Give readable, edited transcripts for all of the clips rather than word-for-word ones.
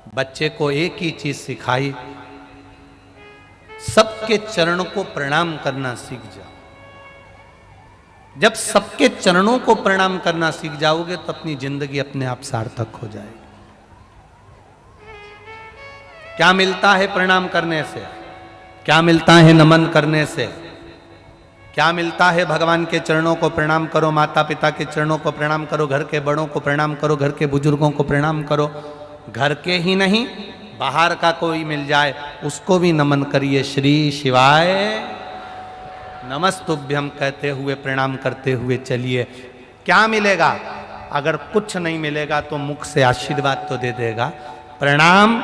बच्चे को एक ही चीज सिखाई, सबके चरणों को प्रणाम करना सीख जाओ। जब सबके चरणों को प्रणाम करना सीख जाओगे तो अपनी जिंदगी अपने आप सार्थक हो जाएगी। क्या मिलता है प्रणाम करने से? क्या मिलता है नमन करने से? क्या मिलता है? भगवान के चरणों को प्रणाम करो, माता पिता के चरणों को प्रणाम करो, घर के बड़ों को प्रणाम करो, घर के बुजुर्गों को प्रणाम करो। घर के ही नहीं, बाहर का कोई मिल जाए उसको भी नमन करिए। श्री शिवाय नमस्तुभ्यम कहते हुए, प्रणाम करते हुए चलिए। क्या मिलेगा? अगर कुछ नहीं मिलेगा तो मुख से आशीर्वाद तो दे देगा। प्रणाम,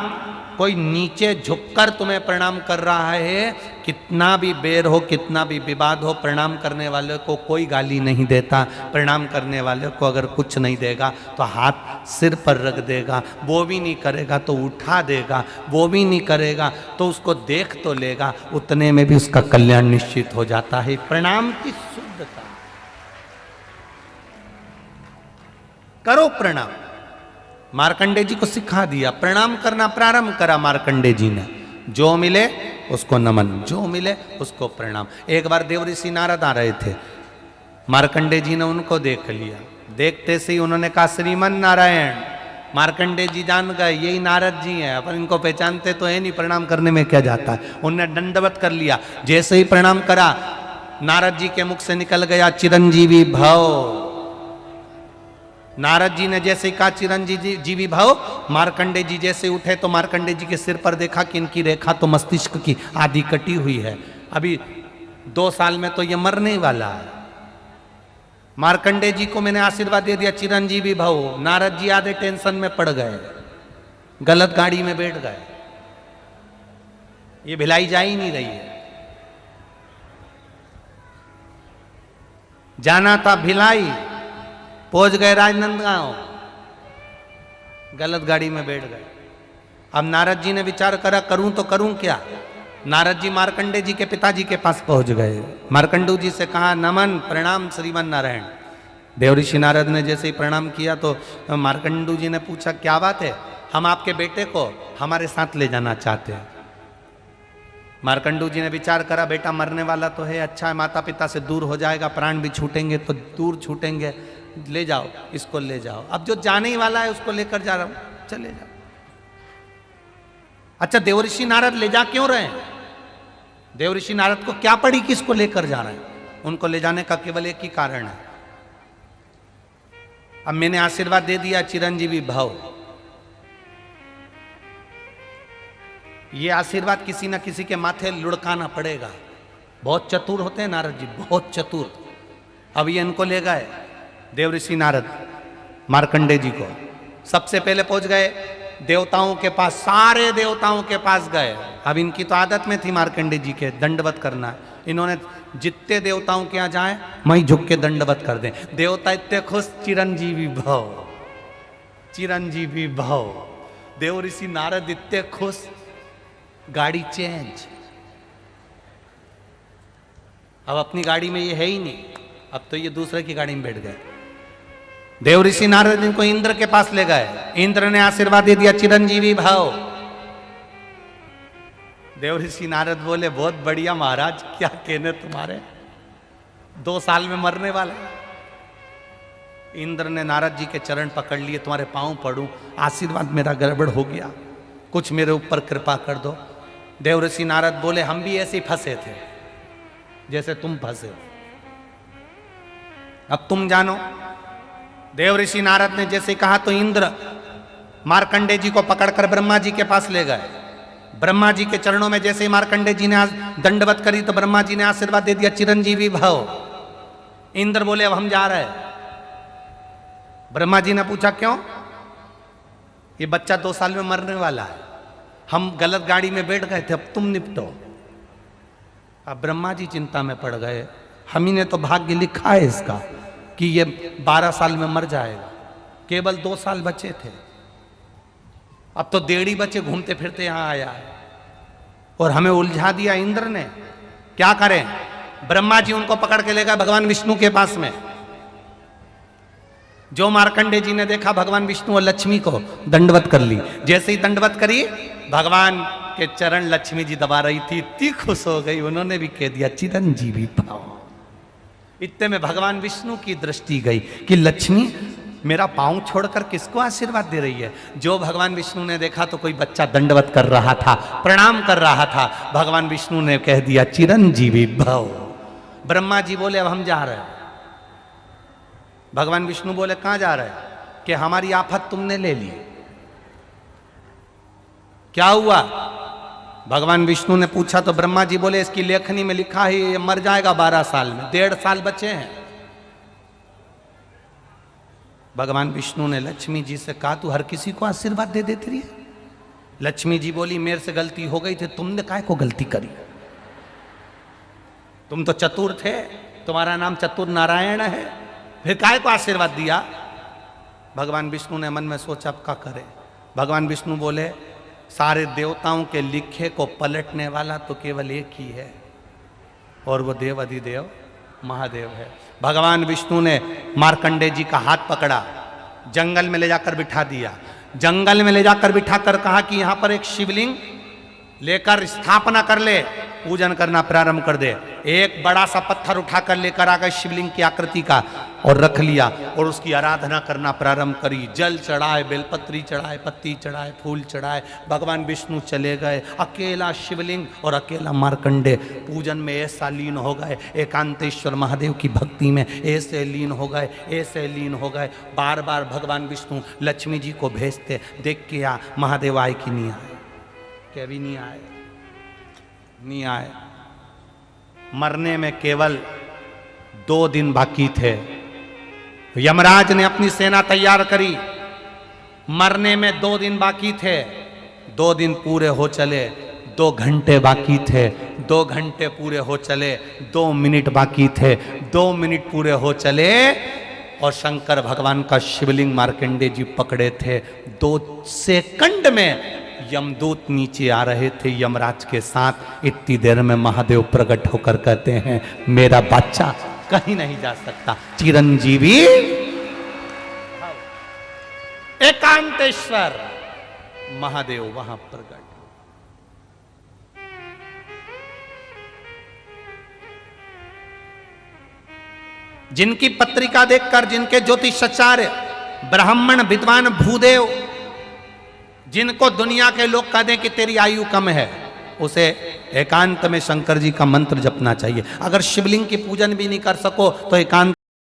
कोई नीचे झुककर तुम्हें प्रणाम कर रहा है, कितना भी बेर हो, कितना भी विवाद हो, प्रणाम करने वाले को कोई गाली नहीं देता। प्रणाम करने वाले को अगर कुछ नहीं देगा तो हाथ सिर पर रख देगा, वो भी नहीं करेगा तो उठा देगा, वो भी नहीं करेगा तो उसको देख तो लेगा, उतने में भी उसका कल्याण निश्चित हो जाता है। प्रणाम की शुद्धता। करो प्रणाम। मार्कंडे जी को सिखा दिया, प्रणाम करना प्रारंभ करा मार्कंडे जी ने। जो मिले उसको नमन, जो मिले उसको प्रणाम। एक बार देवऋषि नारद आ रहे थे, मार्कंडे जी ने उनको देख लिया। देखते से ही उन्होंने कहा श्रीमन नारायण। मार्कंडे जी जान गए यही नारद जी हैं, अपन इनको पहचानते तो है नहीं, प्रणाम करने में क्या जाता है। उन्होंने दंडवत कर लिया। जैसे ही प्रणाम करा, नारद जी के मुख से निकल गया चिरंजीवी भव। नारद जी ने जैसे ही कहा चिरंजीवी भव, मार्कंडे जी जैसे उठे तो मार्कंडे जी के सिर पर देखा कि इनकी रेखा तो मस्तिष्क की आधी कटी हुई है, अभी 2 साल में तो ये मरने वाला है। मार्कंडे जी को मैंने आशीर्वाद दे दिया चिरंजीवी भव। नारद जी आधे टेंशन में पड़ गए, गलत गाड़ी में बैठ गए। ये भिलाई जा ही नहीं रही है। जाना था भिलाई, पहुंच गए राजनांदगांव, गलत गाड़ी में बैठ गए। अब नारद जी ने विचार करा करूं तो करूं क्या। नारद जी मार्कंडे जी के पिताजी के पास पहुंच गए। मार्कंडू जी से कहा नमन प्रणाम श्रीमन नारायण। देवऋषि नारद ने जैसे ही प्रणाम किया तो मार्कंडू जी ने पूछा क्या बात है? हम आपके बेटे को हमारे साथ ले जाना चाहते हैं। मार्कंडू जी ने विचार करा बेटा मरने वाला तो है, अच्छा है, माता पिता से दूर हो जाएगा, प्राण भी छूटेंगे तो दूर छूटेंगे, ले जाओ, इसको ले जाओ। अब जो जाने ही वाला है उसको लेकर जा रहा हूं, चले जाओ। अच्छा देवऋषि नारद ले जा क्यों रहे हैं? देवऋषि नारद को क्या पड़ी कि इसको लेकर जा रहे हैं? उनको ले जाने का केवल एक ही कारण है। अब मैंने आशीर्वाद दे दिया चिरंजीवी भव। ये आशीर्वाद किसी ना किसी के माथे लुढ़काना पड़ेगा। बहुत चतुर होते हैं नारद जी, बहुत चतुर। अब ये इनको ले गए देवऋषि नारद मार्कंडे जी को। सबसे पहले पहुंच गए देवताओं के पास, सारे देवताओं के पास गए। अब इनकी तो आदत में थी मार्कंडे जी के दंडवत करना। इन्होंने जितने देवताओं के यहाँ जाए वहीं झुक के दंडवत कर दें। देवता इतने खुश, चिरंजीवी भव, चिरंजीवी भव। देवऋषि नारद इतने खुश, गाड़ी चेंज। अब अपनी गाड़ी में ये है ही नहीं, अब तो ये दूसरे की गाड़ी में बैठ गए। देवऋषि नारद इनको इंद्र के पास ले गए। इंद्र ने आशीर्वाद दे दिया चिरंजीवी भव। देवऋषि नारद बोले बहुत बढ़िया महाराज, क्या कहने तुम्हारे, 2 साल में मरने वाला। इंद्र ने नारद जी के चरण पकड़ लिए, तुम्हारे पांव पड़ूं, आशीर्वाद मेरा गड़बड़ हो गया, कुछ मेरे ऊपर कृपा कर दो। देवऋषि नारद बोले हम भी ऐसे ही फंसे थे जैसे तुम फंसे हो, अब तुम जानो। देवऋषि नारद ने जैसे कहा तो इंद्र मार्कंडे जी को पकड़कर ब्रह्मा जी के पास ले गए। ब्रह्मा जी के चरणों में जैसे ही मार्कंडे जी ने दंडवत करी तो ब्रह्मा जी ने आशीर्वाद दे दिया चिरंजीवी भव। इंद्र बोले अब हम जा रहे हैं। ब्रह्मा जी ने पूछा क्यों? ये बच्चा 2 साल में मरने वाला है, हम गलत गाड़ी में बैठ गए थे, अब तुम निपटो। अब ब्रह्मा जी चिंता में पड़ गए, हम ही ने तो भाग्य लिखा है इसका कि ये 12 साल में मर जाएगा, केवल 2 साल बचे थे, अब तो 1.5 बच्चे घूमते फिरते यहां आया है और हमें उलझा दिया इंद्र ने। क्या करें? ब्रह्मा जी उनको पकड़ के ले गए भगवान विष्णु के पास में। जो मार्कंडे जी ने देखा भगवान विष्णु और लक्ष्मी को, दंडवत कर ली। जैसे ही दंडवत करी, भगवान के चरण लक्ष्मी जी दबा रही थी, इतनी खुश हो गई, उन्होंने भी कह दिया चिरंजीवी पाओ। इतने में भगवान विष्णु की दृष्टि गई कि लक्ष्मी मेरा पांव छोड़कर किसको आशीर्वाद दे रही है। जो भगवान विष्णु ने देखा तो कोई बच्चा दंडवत कर रहा था, प्रणाम कर रहा था। भगवान विष्णु ने कह दिया चिरंजीवी भव। ब्रह्मा जी बोले अब हम जा रहे हैं। भगवान विष्णु बोले कहां जा रहे हैं? कि हमारी आफत तुमने ले ली। क्या हुआ? भगवान विष्णु ने पूछा तो ब्रह्मा जी बोले इसकी लेखनी में लिखा है ये मर जाएगा 12 साल में, 1.5 साल बचे हैं। भगवान विष्णु ने लक्ष्मी जी से कहा तू हर किसी को आशीर्वाद दे देती रही है। लक्ष्मी जी बोली मेरे से गलती हो गई थी, तुमने काहे को गलती करी? तुम तो चतुर थे, तुम्हारा नाम चतुर नारायण है, फिर काहे को आशीर्वाद दिया? भगवान विष्णु ने मन में सोचा अब क्या करे। भगवान विष्णु बोले सारे देवताओं के लिखे को पलटने वाला तो केवल एक ही है, और वो देव अधिदेव महादेव है। भगवान विष्णु ने मार्कंडे जी का हाथ पकड़ा, जंगल में ले जाकर बिठा दिया। जंगल में ले जाकर बिठाकर कहा कि यहां पर एक शिवलिंग लेकर स्थापना कर ले, पूजन करना प्रारंभ कर दे। एक बड़ा सा पत्थर उठाकर लेकर आ गए शिवलिंग की आकृति का और रख लिया और उसकी आराधना करना प्रारंभ करी। जल चढ़ाए, बेलपत्री चढ़ाए, पत्ती चढ़ाए, फूल चढ़ाए। भगवान विष्णु चले गए, अकेला शिवलिंग और अकेला मार्कंडे पूजन में ऐसा लीन हो गए, एकांतेश्वर महादेव की भक्ति में ऐसे लीन हो गए, ऐसे लीन हो गए। बार बार भगवान विष्णु लक्ष्मी जी को भेजते, देख के आ महादेव आए कि नहीं आए? क्या भी नहीं आए, नहीं आए। मरने में केवल 2 दिन बाकी थे। यमराज ने अपनी सेना तैयार करी, मरने में 2 दिन बाकी थे। 2 दिन पूरे हो चले, 2 घंटे बाकी थे, 2 घंटे पूरे हो चले, 2 मिनट बाकी थे, 2 मिनट पूरे हो चले और शंकर भगवान का शिवलिंग मार्कंडे जी पकड़े थे। 2 सेकंड में यमदूत नीचे आ रहे थे यमराज के साथ। इतनी देर में महादेव प्रकट होकर कहते हैं मेरा बच्चा कहीं नहीं जा सकता, चिरंजीवी एकांतेश्वर महादेव वहां प्रकट। जिनकी पत्रिका देखकर, जिनके ज्योतिषाचार्य ब्राह्मण विद्वान भूदेव, जिनको दुनिया के लोग कह दें कि तेरी आयु कम है, उसे एकांत में शंकर जी का मंत्र जपना चाहिए। अगर शिवलिंग की पूजन भी नहीं कर सको तो एकांत